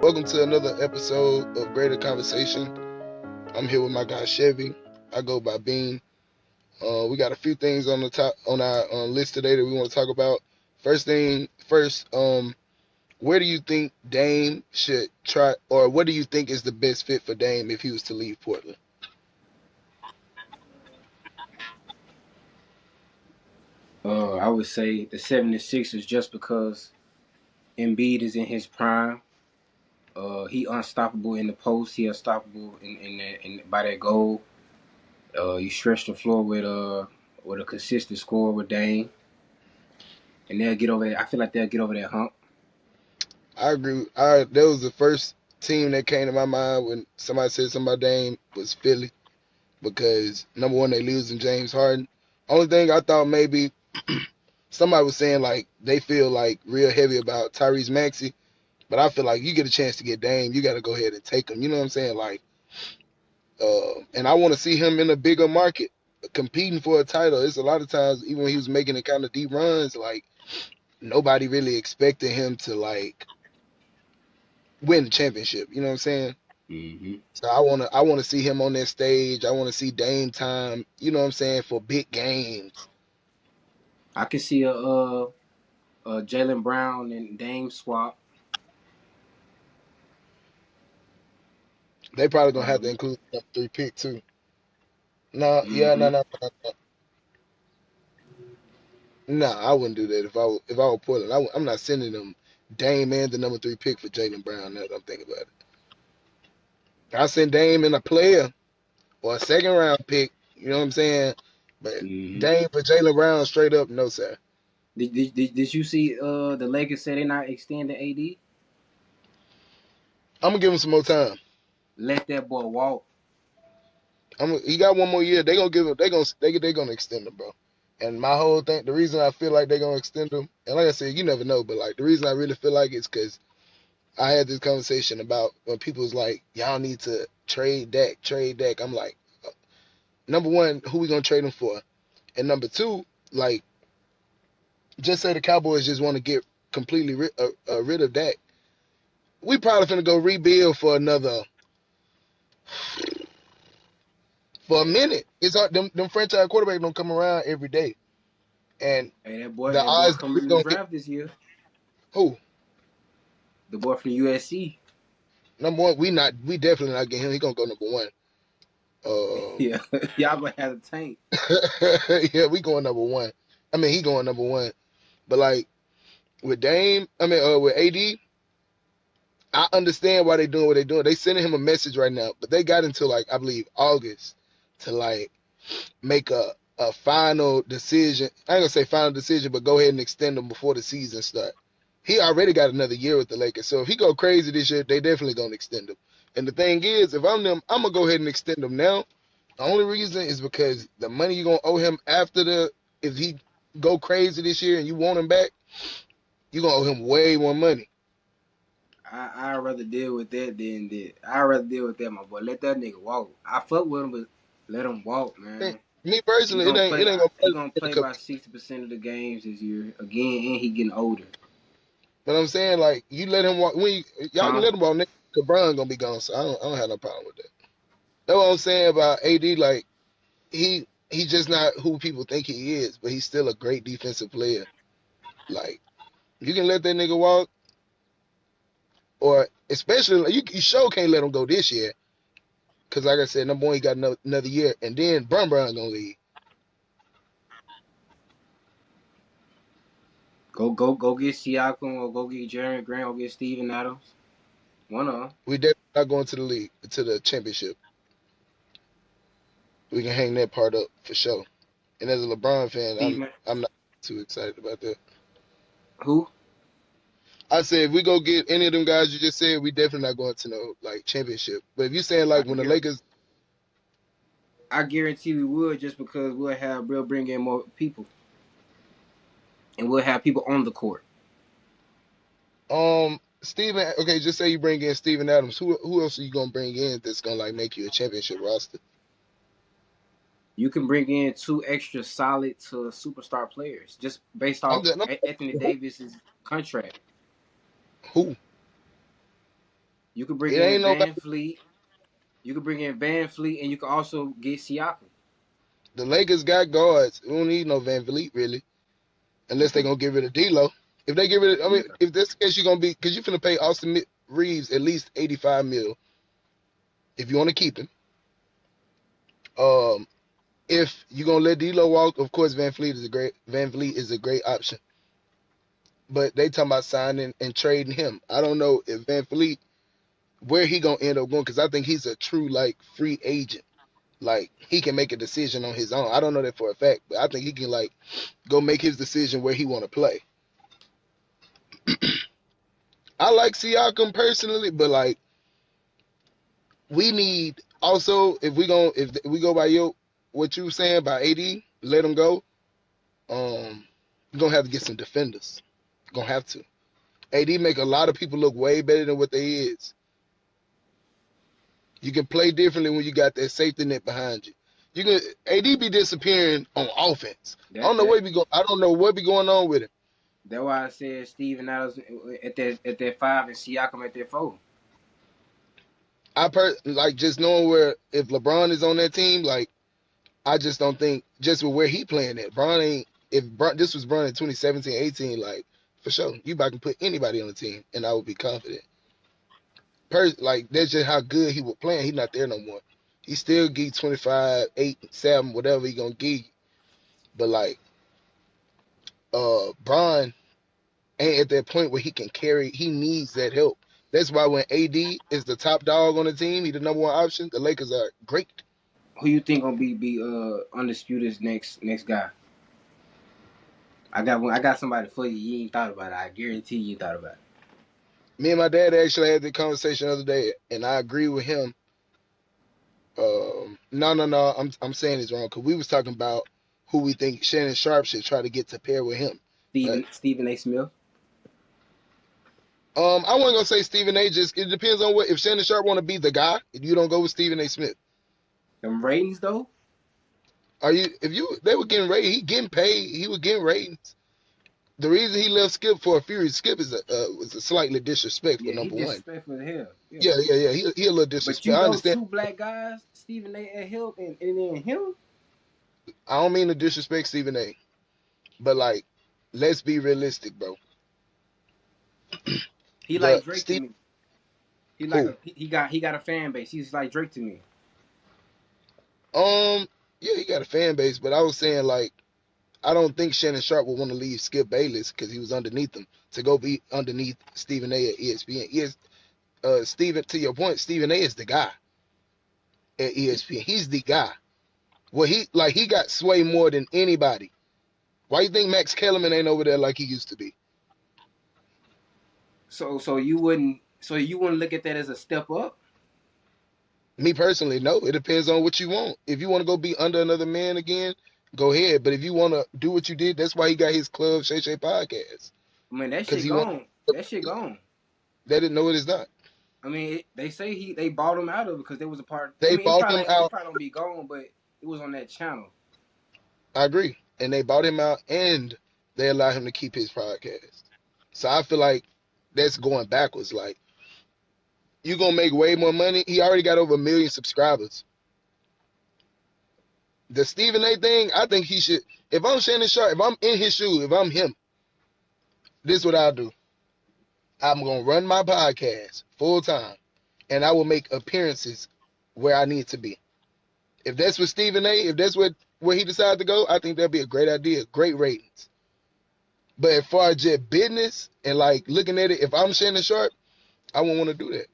Welcome to another episode of Greater Conversation. I'm here with my guy Chevy. I go by Bean. We got a few things on the top on our list today that we want to talk about. First thing first, where do you think Dame should try, or what do you think is the best fit for Dame if he was to leave Portland? I would say the 76ers just because Embiid is in his prime. He unstoppable in the post. He unstoppable by that goal. You stretch the floor with a consistent score with Dame, and they'll get over. I feel like they'll get over that hump. I agree. That was the first team that came to my mind when somebody said something about Dame was Philly because number one they losing James Harden. Only thing I thought maybe somebody was saying like they feel like real heavy about Tyrese Maxey, but I feel like you get a chance to get Dame, you got to go ahead and take him. You know what I'm saying? Like, and I want to see him in a bigger market, competing for a title. It's a lot of times, even when he was making the kind of deep runs, like nobody really expected him to like win the championship. You know what I'm saying? Mm-hmm. So I wanna see him on that stage. I want to see Dame time. You know what I'm saying for big games. I can see a Jalen Brown and Dame swap. They probably gonna have to Um, include the number three pick too. No, yeah, no, mm-hmm. no, no, no. Nah, I wouldn't do that if I were Portland. I'm not sending them Dame and the number three pick for Jalen Brown. Now that I'm thinking about it, I send Dame and a player or a second round pick. You know what I'm saying? But Mm-hmm. Dame for Jalen Brown straight up, no sir. Did you see the Lakers say they're not extending AD? I'm gonna give him some more time. Let that boy walk. He got one more year. They gonna give him. They gonna extend him, bro. And my whole thing, the reason I feel like they're gonna extend him, and like I said, you never know, but like the reason I really feel like it's because I had this conversation about when people was like, y'all need to trade Dak, trade Dak. I'm like, number one, who we gonna trade him for? And number two, like, just say the Cowboys just want to get completely rid of Dak. We probably finna go rebuild for a minute. It's hard, them franchise quarterbacks don't come around every day, and Hey, the that boy odds that we coming in the gonna get draft this year. who The boy from USC. number one, we definitely not getting him. He gonna go number one. Yeah, y'all gonna have a tank. Yeah, we going number one. I mean, he going number one. But like with Dame, with AD, I understand why they doing what they doing. They sending him a message right now, but they got until like I believe August to like make a final decision. I ain't gonna say final decision, but go ahead and extend him before the season start. He already got another year with the Lakers, so if he go crazy this year, they definitely gonna extend him. And the thing is, if I'm them, I'm gonna go ahead and extend him now. The only reason is because the money you're gonna owe him after if he go crazy this year and you want him back, you're gonna owe him way more money. I'd rather deal with that than that. I'd rather deal with that, my boy. Let that nigga walk. I fuck with him, but let him walk, Man, man. me He personally, gonna it play. ain't gonna He play gonna in a play couple. about 60% of the games this year again, and he getting older. But I'm saying like you let him walk y'all can Huh? let him walk. LeBron gonna be gone, so I don't have no problem with that. That's what I'm saying about AD. Like he's just not who people think he is, but he's still a great defensive player. Like you can let that nigga walk, or especially like, you sure can't let him go this year. Cause like I said, number one, he got another year, and then Brown gonna leave. Go get Siakam or go get Jeremy Grant or get Steven Adams. One of them. We definitely not going to the league to the championship. We can hang that part up for sure. And as a LeBron fan, Steven I'm not too excited about that. who? I said if we go get any of them guys you just said, we definitely not going to no like championship. But if you saying I like when the guarantee. Lakers, I guarantee we would just because we'll bring in more people and we'll have people on the court. Steven, okay, just say you bring in Steven Adams. Who else are you gonna bring in that's gonna like make you a championship roster? You can bring in two extra solid to superstar players just based I'm off just no, Anthony Davis's contract. who? You could bring It in ain't nobody. Van Fleet. You could bring in Van Fleet, and you could also get Siakam. The Lakers got guards. We don't need no Van Vliet really, unless they gonna get rid of D'Lo. If they get rid of, I Yeah. mean, if that's the case, you're gonna be because you're finna pay Austin Reeves at least 85 mil if you want to keep him. Um, if you're gonna let D'Lo walk, of course Van Vliet is a great option. But they talking about signing and trading him. I don't know if Van Vliet where he gonna end up going because I think he's a true like free agent. Like he can make a decision on his own. I don't know that for a fact, but I think he can like go make his decision where he want to play. I like Siakam personally, but like we need also if we go by what you were saying about AD, let him go. We're gonna have to get some defenders. Gonna have to. AD make a lot of people look way better than what they is. You can play differently when you got that safety net behind you. You can AD be disappearing on offense. That that I don't know what be going on with him. that's why I said Steven Adams at that 5 and Siakam at that 4. Like just knowing where if LeBron is on that team, like I just don't think just with where he playing at. Bron ain't if Bron, this was Bron in 2017, 18, like for sure, you about to put anybody on the team and I would be confident. Like that's just how good he was playing. He's not there no more. He still give 25, 8, 7, whatever he gonna give you. But like Bron ain't at that point where he can carry. He needs that help. That's why when AD is the top dog on the team, he the number one option. The Lakers are great. Who you think gonna be undisputed next guy? I got somebody for you. You ain't thought about it. I guarantee you thought about it. Me and my dad actually had the conversation the other day, and I agree with him. No. I'm saying it's wrong because we was talking about who we think Shannon Sharpe should try to get to pair with him. Right? Stephen A. Smith. I wasn't gonna say Stephen A. Just it depends on what if Shannon Sharpe want to be the guy. You don't go with Stephen A. Smith. Them ratings though. Are you? If you they were getting rated, he getting paid. He was getting ratings. The reason he left Skip for a Fury Skip is was a slightly disrespectful. Yeah, he Number one. disrespectful as hell. Yeah. Yeah. He a little But disrespectful. you I know, understand. two black guys, Stephen A. at help, and then him. I don't mean to disrespect Stephen A. But like, let's be realistic, bro. He The like Drake to Steve me. He like who? a he got a fan base. He's like Drake to me. Um, yeah, he got a fan base, but I was saying like I don't think Shannon Sharpe would want to leave Skip Bayless because he was underneath him to go be underneath Stephen A. at ESPN. Yes, Stephen, to your point, Stephen A. is the guy at ESPN. He's the guy. Well, he got sway more than anybody. Why you think Max Kellerman ain't over there like he used to be? So you wouldn't look at that as a step up. Me personally, no. It depends on what you want. If you want to go be under another man again, go ahead. But if you want to do what you did, that's why he got his Club Shay Shay podcast I mean that because shit he want. gone. That shit gone. They didn't know it is not. I mean, they say they bought him out of it because there was a part. I They mean, bought him it out. probably don't be gone, but it was on that channel. I agree, and they bought him out, and they allowed him to keep his podcast. So I feel like that's going backwards. Like you gonna make way more money. He already got over 1 million subscribers. The Stephen A. thing, I think he should. If I'm Shannon Sharpe, if I'm in his shoes, if I'm him, this is what I'll do. I'm gonna run my podcast full time, and I will make appearances where I need to be. If that's what Stephen A. If that's where he decided to go, I think that'd be a great idea. Great ratings. But as far as just business and like looking at it, if I'm Shannon Sharpe, I wouldn't want to do that.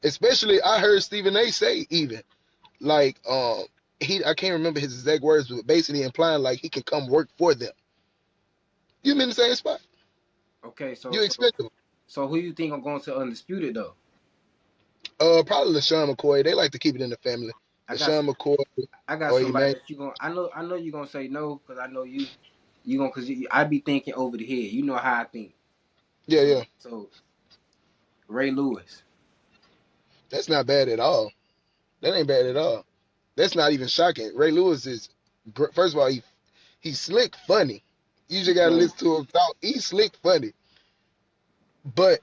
Especially, I heard Stephen A. say even like I can't remember his exact words, but basically implying like he can come work for them. You in the same spot. Okay, You expect them. so who you think are going to undisputed though? Probably LaShawn McCoy. They like to keep it in the family. I got LaShawn McCoy I got or somebody Emmanuel. that you gonna. I know you're gonna say no because I know you gonna because I be thinking over the head. You know how I think. Yeah. So Ray Lewis. That's not bad at all. That ain't bad at all. That's not even shocking. Ray Lewis is first of all he's slick funny. You just gotta So listen to him talk. He's slick funny. But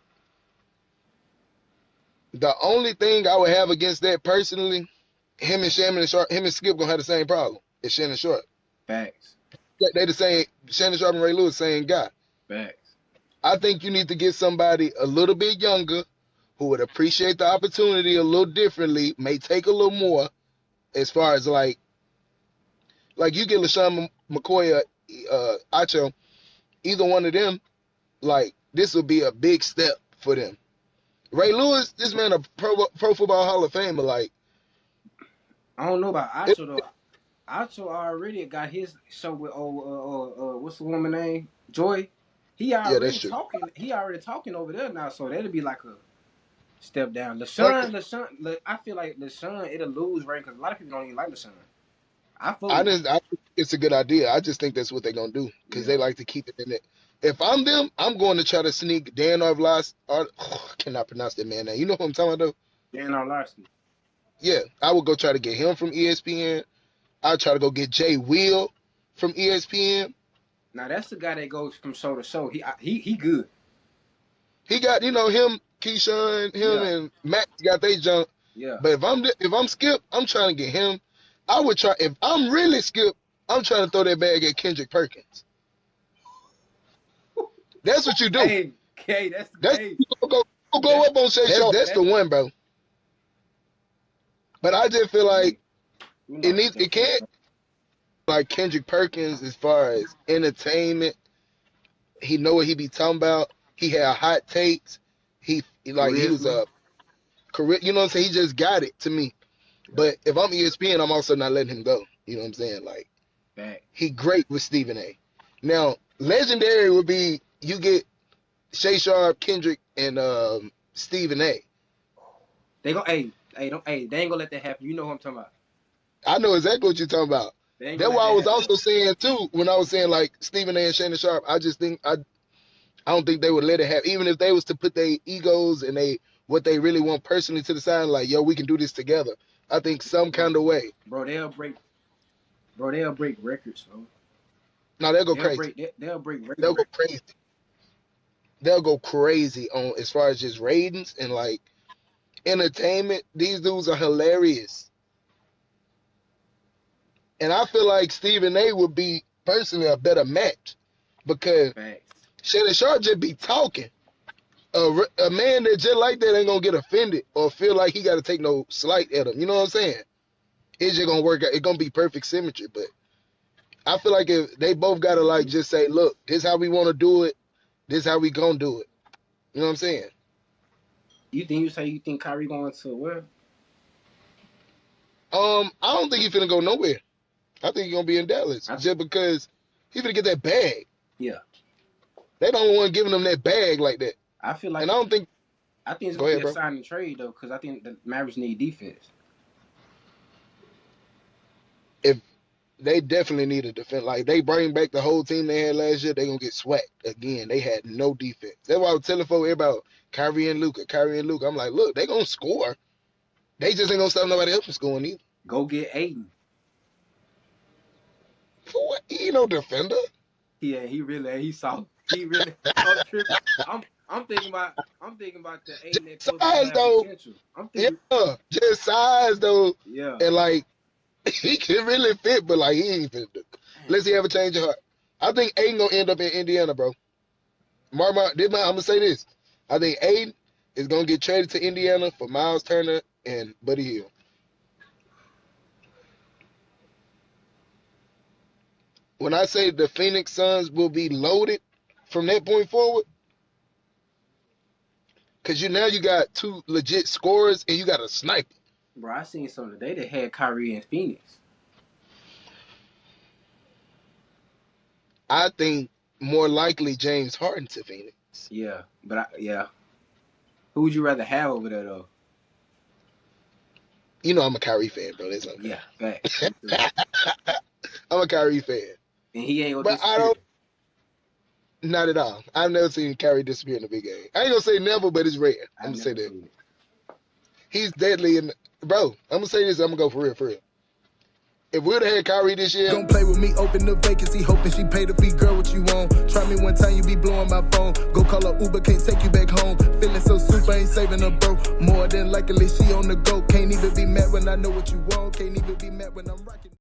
The only thing I would have against that personally, him and Skip gonna have the same problem. It's Shannon Sharpe. Facts. They the same. Shannon Sharpe and Ray Lewis, same guy. Facts. I think you need to get somebody a little bit younger who would appreciate the opportunity a little differently, may take a little more as far as like you get LaShawn McCoy Acho, either one of them, like this would be a big step for them. Ray Lewis, this man a pro football Hall of Famer, like I don't know about it, Acho though. Acho already got his show with what's the woman name? Joy. He yeah, that's already true. talking. He already talking over there now. So that'd be like a step down. Like, I feel like LaShawn it'll lose rank because a lot of people don't even like LaShawn. I fuck I with him. just I think it's a good idea. I just think that's what they're gonna do because Yeah. they like to keep it in it. If I'm them, I'm going to try to sneak Dan Orlovsky. I cannot pronounce that man name. You know who I'm talking about though? Dan Orlovsky. Yeah, I would go try to get him from ESPN. I'd try to go get Jay Will from ESPN. Now that's the guy that goes from show to show. He good. He got him, Keyshawn, him Yeah. and Matt got they junk. Yeah. But if I'm Skip, I'm trying to get him. I would try if I'm really Skip. I'm trying to throw that bag at Kendrick Perkins. That's what you do. Hey, that's That's hey. go up on Shay Shaw. That's the one, bro. But I just feel like it can't like Kendrick Perkins as far as entertainment. He know what he be talking about. He had hot takes. He was a career. You know what I'm saying? He just got it to me. But if I'm ESPN, I'm also not letting him go. You know what I'm saying? Like he great with Stephen A. Now legendary would be you get Shay Sharpe, Kendrick, and Stephen A. They go they ain't gonna let that happen. You know what I'm talking about. I know exactly what you're talking about. That's what I was also saying too when I was saying like Stephen A. and Shannon Sharpe. I just think I don't think they would let it happen. Even if they was to put their egos and what they really want personally to the side, like yo, we can do this together. I think some kind of way. Bro, they'll break records, bro. No, they'll go crazy. They'll break records. They'll go crazy. They'll go crazy on as far as just ratings and like entertainment. These dudes are hilarious. And I feel like Stephen A would be personally a better match because Shannon Sharpe just be talking. A man that just like that ain't gonna get offended or feel like he got to take no slight at him. You know what I'm saying? It's just gonna work out. It's gonna be perfect symmetry. But I feel like if they both gotta like just say, look, this is how we want to do it. This is how we gonna do it. You know what I'm saying? You think Kyrie going to where? I don't think he's finna go nowhere. I think he's gonna be in Dallas just because he's gonna get that bag. Yeah. They don't want giving him that bag like that. I feel like, and I think it's gonna be a sign and trade though, because I think the Mavericks need defense. If they definitely need a defense, like they bring back the whole team they had last year, they gonna get swacked again. They had no defense. That's why I was telling folks about Kyrie and Luka. I'm like, look, they gonna score. They just ain't gonna stop nobody else from scoring either. Go get Aiden. For what? He ain't no defender. Yeah, he soft. He really. I'm tripping. I'm thinking about the Aiden that size though. Potential. I'm thinking, just size though. Yeah. And like he can really fit, but like he ain't fit. Unless he ever change of heart. I think Aiden gonna end up in Indiana, bro. I'm gonna say this. I think Aiden is gonna get traded to Indiana for Miles Turner and Buddy Hield. When I say the Phoenix Suns will be loaded from that point forward, because you got two legit scorers and you got a sniper. Bro, I seen something today that had Kyrie in Phoenix. I think more likely James Harden to Phoenix. Yeah, but who would you rather have over there though? You know I'm a Kyrie fan, bro. That's okay. Yeah, facts. I'm a Kyrie fan. And he ain't gonna but disappear. I don't. Not at all. I've never seen Kyrie disappear in a big game. I ain't gonna say never, but it's rare. I'm gonna say that. He's deadly, bro. I'm gonna say this. I'm gonna go for real. If we would have had Kyrie this year, Don't play with me, open the vacancy, hoping she pay the fee, girl, what you want? Try me one time, you be blowing my phone. Go call her Uber, can't take you back home. Feeling so super, ain't saving her, bro. More than likely, she on the go. Can't even be mad when I know what you want. Can't even be mad when I'm rocking.